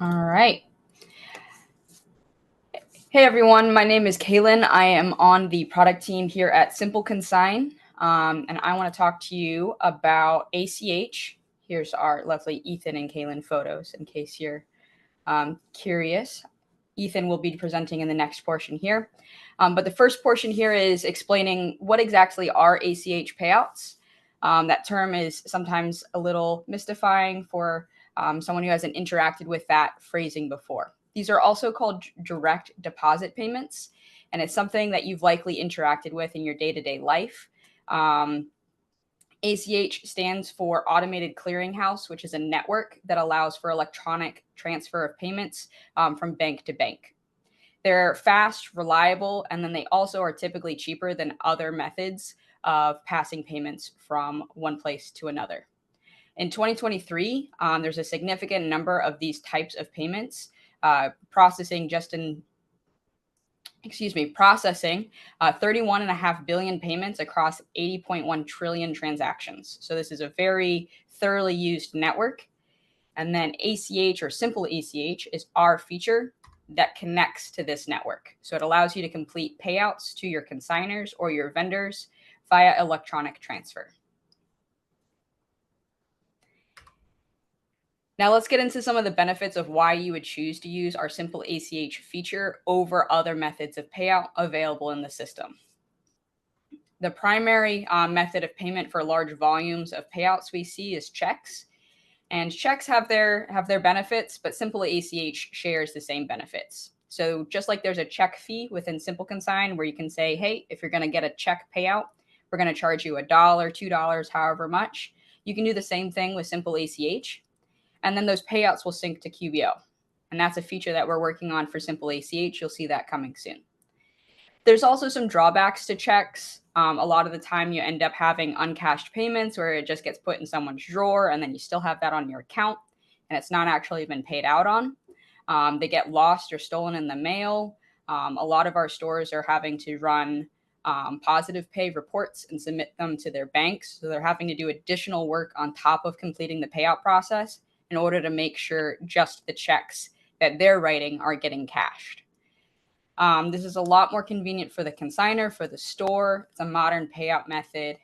All right. Hey everyone, my name is Kaylin. I am on the product team here at SimpleConsign, and I want to talk to you about ACH. Here's our lovely Ethan and Kaylin photos in case you're curious. Ethan will be presenting in the next portion here. But the first portion here is explaining what exactly are ACH payouts. That term is sometimes a little mystifying for someone who hasn't interacted with that phrasing before. These are also called direct deposit payments, and it's something that you've likely interacted with in your day-to-day life. ACH stands for Automated Clearinghouse, which is a network that allows for electronic transfer of payments from bank to bank. They're fast, reliable, and then they also are typically cheaper than other methods of passing payments from one place to another. In 2023, there's a significant number of these types of payments processing 31.5 billion payments across 80.1 trillion transactions. So this is a very thoroughly used network. And then ACH or Simple ACH is our feature that connects to this network. So it allows you to complete payouts to your consignors or your vendors via electronic transfer. Now let's get into some of the benefits of why you would choose to use our Simple ACH feature over other methods of payout available in the system. The primary method of payment for large volumes of payouts we see is checks. And checks have their benefits, but Simple ACH shares the same benefits. So just like there's a check fee within SimpleConsign where you can say, hey, if you're going to get a check payout, we're going to charge you $1, $2, however much. You can do the same thing with Simple ACH. And then those payouts will sync to QBO. And that's a feature that we're working on for Simple ACH. You'll see that coming soon. There's also some drawbacks to checks. A lot of the time you end up having uncashed payments where it just gets put in someone's drawer and then you still have that on your account and it's not actually been paid out on. They get lost or stolen in the mail. A lot of our stores are having to run positive pay reports and submit them to their banks. So they're having to do additional work on top of completing the payout process in order to make sure just the checks that they're writing are getting cashed. This is a lot more convenient for the consignor, for the store. It's a modern payout method.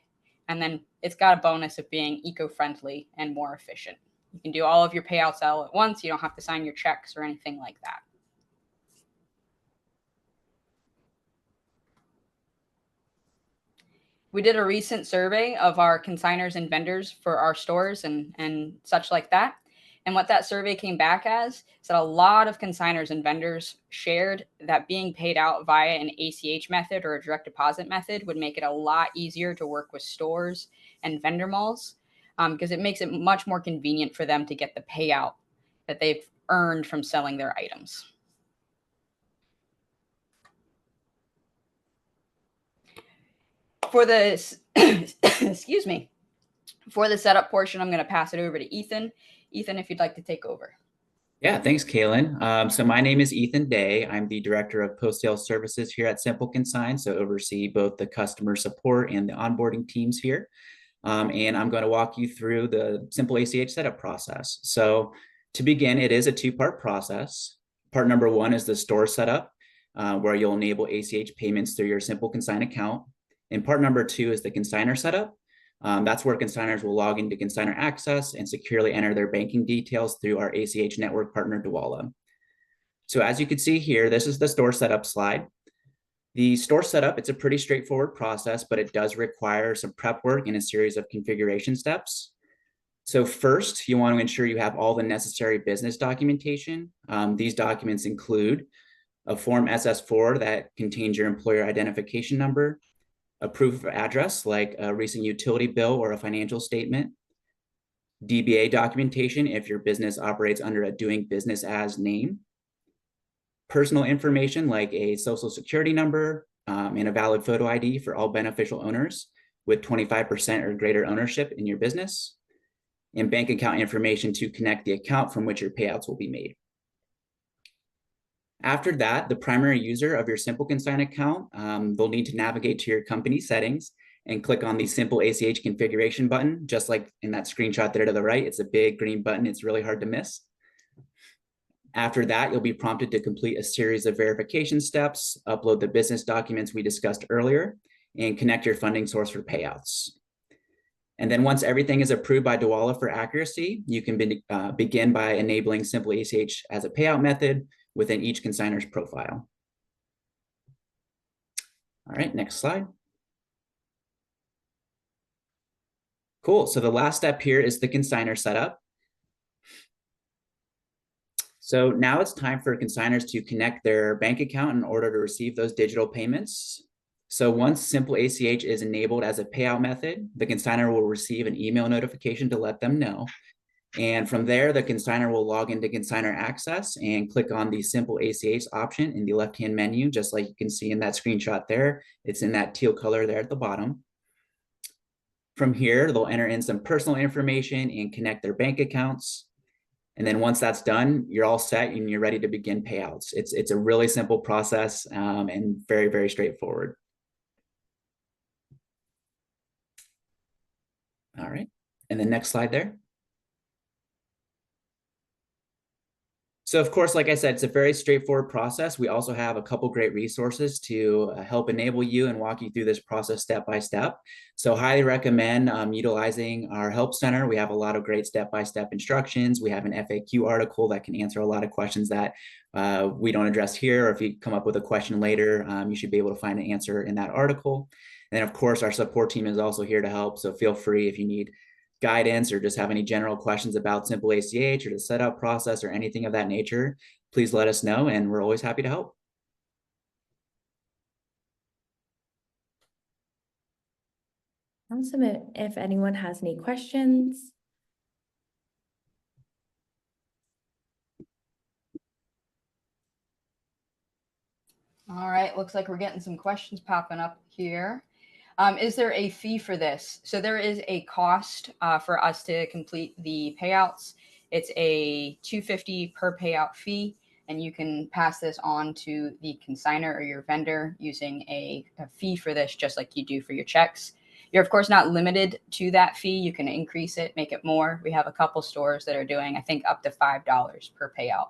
And then it's got a bonus of being eco-friendly and more efficient. You can do all of your payouts all at once. You don't have to sign your checks or anything like that. We did a recent survey of our consignors and vendors for our stores and such like that. And what that survey came back as is that a lot of consignors and vendors shared that being paid out via an ACH method or a direct deposit method would make it a lot easier to work with stores and vendor malls because it makes it much more convenient for them to get the payout that they've earned from selling their items. For this, excuse me, for the setup portion, I'm going to pass it over to Ethan. Ethan, if you'd like to take over. Yeah, thanks, Kaylin. So my name is Ethan Day. I'm the Director of Post-Sale Services here at SimpleConsign, so oversee both the customer support and the onboarding teams here. And I'm going to walk you through the Simple ACH setup process. So to begin, it is a two-part process. Part number one is the store setup, where you'll enable ACH payments through your SimpleConsign account. And part number two is the consignor setup. That's where consignors will log into Consignor Access and securely enter their banking details through our ACH network partner, Dwolla. So as you can see here, this is the store setup slide. The store setup, it's a pretty straightforward process, but it does require some prep work and a series of configuration steps. So first, you want to ensure you have all the necessary business documentation. These documents include a Form SS4 that contains your employer identification number, a proof of address like a recent utility bill or a financial statement, DBA documentation if your business operates under a doing business as name, personal information like a social security number and a valid photo ID for all beneficial owners with 25% or greater ownership in your business, and bank account information to connect the account from which your payouts will be made. After that, the primary user of your SimpleConsign account, they'll need to navigate to your company settings and click on the Simple ACH configuration button, just like in that screenshot there to the right. It's a big green button. It's really hard to miss. After that, you'll be prompted to complete a series of verification steps, upload the business documents we discussed earlier, and connect your funding source for payouts. And then once everything is approved by Dwolla for accuracy, you can begin by enabling SimpleACH as a payout method within each consignor's profile. All right, next slide. Cool, so the last step here is the consignor setup. So now it's time for consignors to connect their bank account in order to receive those digital payments. So once SimpleACH is enabled as a payout method, the consignor will receive an email notification to let them know. And from there, the consignor will log into Consignor Access and click on the SimpleACH option in the left-hand menu, just like you can see in that screenshot there. It's in that teal color there at the bottom. From here, they'll enter in some personal information and connect their bank accounts. And then once that's done, you're all set and you're ready to begin payouts. It's a really simple process and very, very straightforward. All right, and the next slide there. So of course, like I said, it's a very straightforward process. We also have a couple great resources to help enable you and walk you through this process step by step. So highly recommend utilizing our help center. We have a lot of great step-by-step instructions. We have an FAQ article that can answer a lot of questions that we don't address here. Or if you come up with a question later, you should be able to find an answer in that article. And of course, our support team is also here to help. So feel free if you need guidance or just have any general questions about SimpleACH or the setup process or anything of that nature, please let us know and we're always happy to help. Awesome. If anyone has any questions. All right, looks like we're getting some questions popping up here. Is there a fee for this? So there is a cost for us to complete the payouts. It's a $250 per payout fee, and you can pass this on to the consignor or your vendor using a fee for this, just like you do for your checks. You're of course not limited to that fee. You can increase it, make it more. We have a couple stores that are doing, I think, up to $5 per payout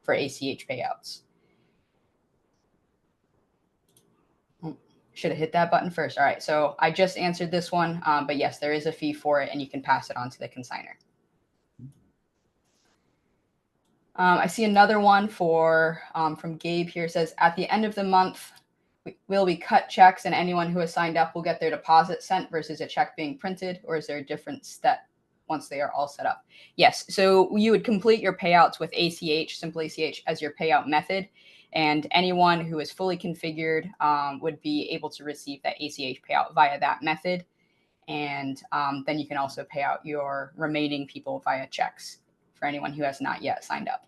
for ACH payouts. Should have hit that button first. All right, so I just answered this one, but yes, there is a fee for it and you can pass it on to the consignor. I see another one from Gabe here. It says, at the end of the month, will we cut checks and anyone who has signed up will get their deposit sent versus a check being printed, or is there a different step once they are all set up? Yes, so you would complete your payouts with ACH, SimpleACH as your payout method. And anyone who is fully configured would be able to receive that ACH payout via that method. And then you can also pay out your remaining people via checks for anyone who has not yet signed up.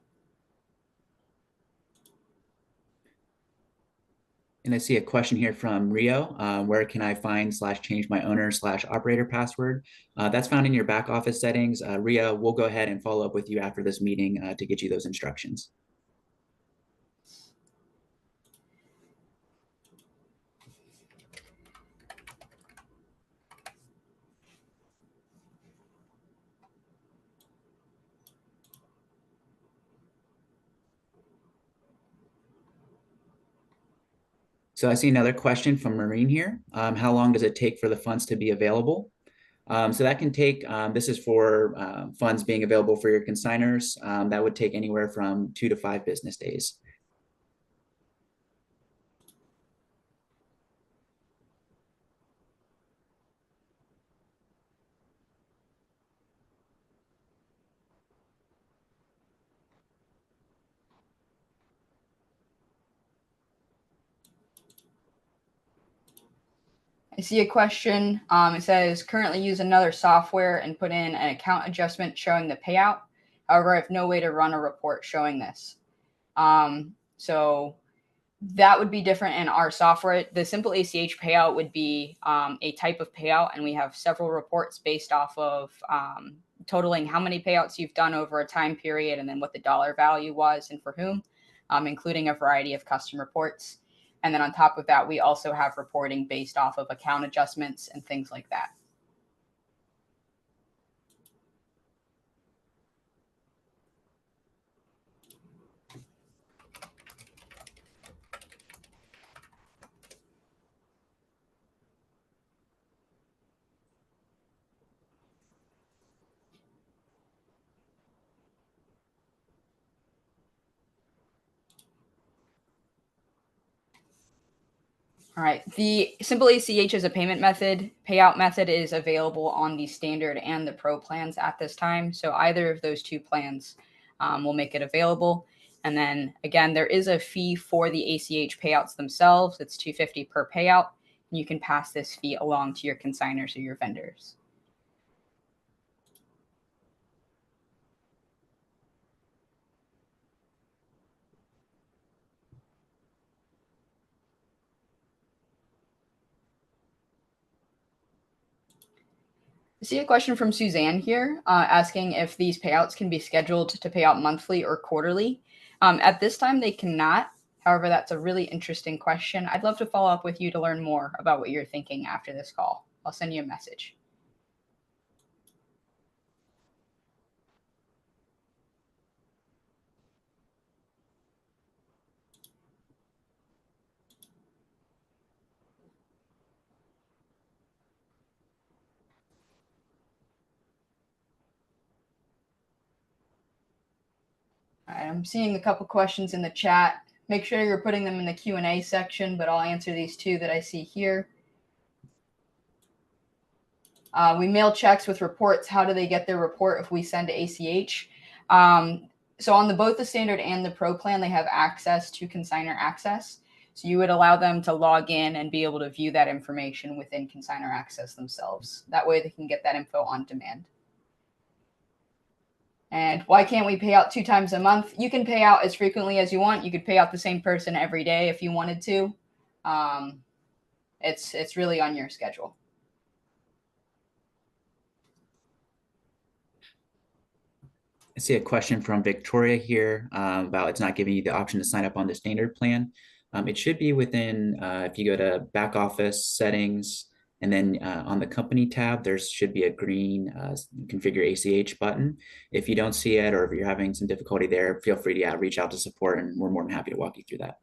And I see a question here from Rio. Where can I find /change my owner /operator password? That's found in your back office settings. Rio, we'll go ahead and follow up with you after this meeting to get you those instructions. So I see another question from Maureen here. How long does it take for the funds to be available? So that can take, this is for funds being available for your consignors. That would take anywhere from 2 to 5 business days. I see a question. It says, currently use another software and put in an account adjustment showing the payout. However, I have no way to run a report showing this. So that would be different in our software. The SimpleACH payout would be a type of payout, and we have several reports based off of totaling how many payouts you've done over a time period and then what the dollar value was and for whom, including a variety of custom reports. And then on top of that, we also have reporting based off of account adjustments and things like that. All right. The SimpleACH as a payout method is available on the standard and the pro plans at this time. So either of those two plans will make it available. And then again, there is a fee for the ACH payouts themselves. It's $250 per payout. And you can pass this fee along to your consignors or your vendors. I see a question from Suzanne here asking if these payouts can be scheduled to pay out monthly or quarterly. At this time, they cannot. However, that's a really interesting question. I'd love to follow up with you to learn more about what you're thinking after this call. I'll send you a message. All right, I'm seeing a couple questions in the chat. Make sure you're putting them in the Q&A section, but I'll answer these two that I see here. We mail checks with reports. How do they get their report if we send to ACH? So on both the standard and the pro plan, they have access to Consignor Access. So you would allow them to log in and be able to view that information within Consignor Access themselves. That way they can get that info on demand. And why can't we pay out 2 times a month? You can pay out as frequently as you want. You could pay out the same person every day if you wanted to. It's really on your schedule. I see a question from Victoria here about it's not giving you the option to sign up on the standard plan. It should be within, if you go to back office settings, and then on the company tab, there should be a green configure ACH button. If you don't see it, or if you're having some difficulty there, feel free to reach out to support, and we're more than happy to walk you through that.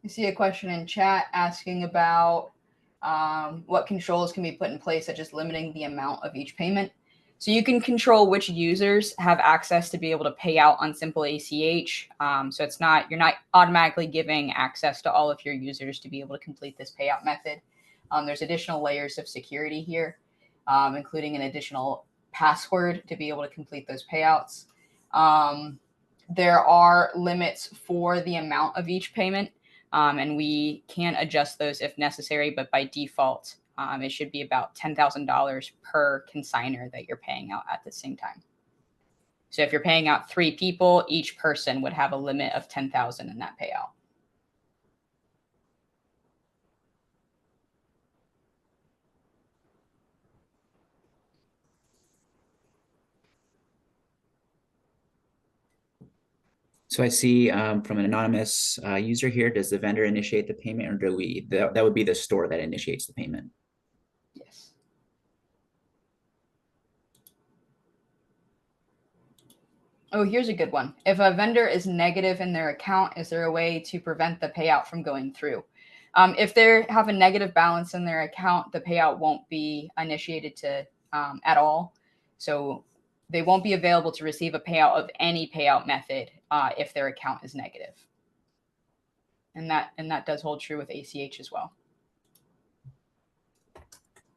I see a question in chat asking about what controls can be put in place, such as limiting the amount of each payment. So you can control which users have access to be able to pay out on SimpleACH. So you're not automatically giving access to all of your users to be able to complete this payout method. There's additional layers of security here, including an additional password to be able to complete those payouts. There are limits for the amount of each payment. And we can adjust those if necessary, but by default, it should be about $10,000 per consignor that you're paying out at the same time. So if you're paying out 3 people, each person would have a limit of $10,000 in that payout. So I see from an anonymous user here, does the vendor initiate the payment, or do we? That would be the store that initiates the payment. Yes. Oh, here's a good one. If a vendor is negative in their account, is there a way to prevent the payout from going through? If they have a negative balance in their account, the payout won't be initiated to at all. So they won't be available to receive a payout of any payout method if their account is negative. And that does hold true with ACH as well.